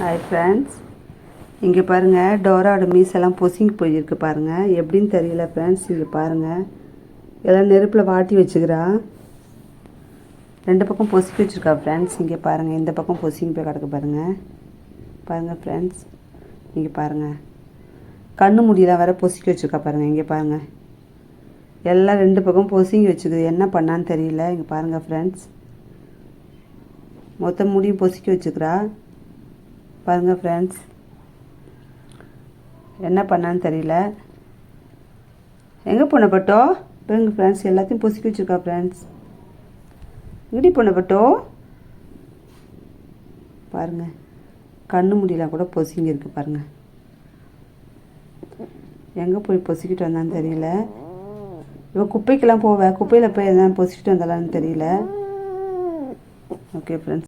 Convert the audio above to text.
Hi friends, இங்கே பாருங்கள் டோராவோட மீசெல்லாம் பொசுங்கி போயிருக்கு பாருங்கள். எப்படின்னு தெரியல ஃப்ரெண்ட்ஸ். இங்கே பாருங்கள், எல்லாம் நெருப்பில் வாட்டி வச்சுக்கிறா. ரெண்டு பக்கம் பொசுக்கி வச்சுருக்கா ஃப்ரெண்ட்ஸ். இங்கே பாருங்கள், இந்த பக்கம் பொசுங்கி போய் கிடக்கு பாருங்கள். பாருங்கள் ஃப்ரெண்ட்ஸ், இங்கே பாருங்கள், கண்ணு முடியலாம் வேறு பொசுக்கி வச்சுருக்கா பாருங்கள். இங்கே பாருங்கள், எல்லாம் ரெண்டு பக்கம் பொசுங்கி வச்சுக்குது. என்ன பண்ணான்னு தெரியல. இங்கே பாருங்கள் ஃப்ரெண்ட்ஸ், மொத்த முடியும் பொசுக்கி வச்சுக்கிறா பாருங்கள் ஃப்ரெண்ட்ஸ். என்ன பண்ணான்னு தெரியல. எங்கே போன பட்டோ பாருங்க ஃப்ரெண்ட்ஸ், எல்லாத்தையும் பொசுக்கி வச்சுருக்கா ஃப்ரெண்ட்ஸ். எங்கடி போன பட்டோ பாருங்கள், கண்ணு முடியலாம் கூட பொசுங்கி இருக்குது பாருங்கள். எங்கே போய் பொசுக்கிட்டு வந்தான்னு தெரியல. இவன் குப்பைக்கெல்லாம் போவேன், குப்பையில் போய் எதாவது பொசுக்கிட்டு வந்தாலான்னு தெரியல. Okay friends.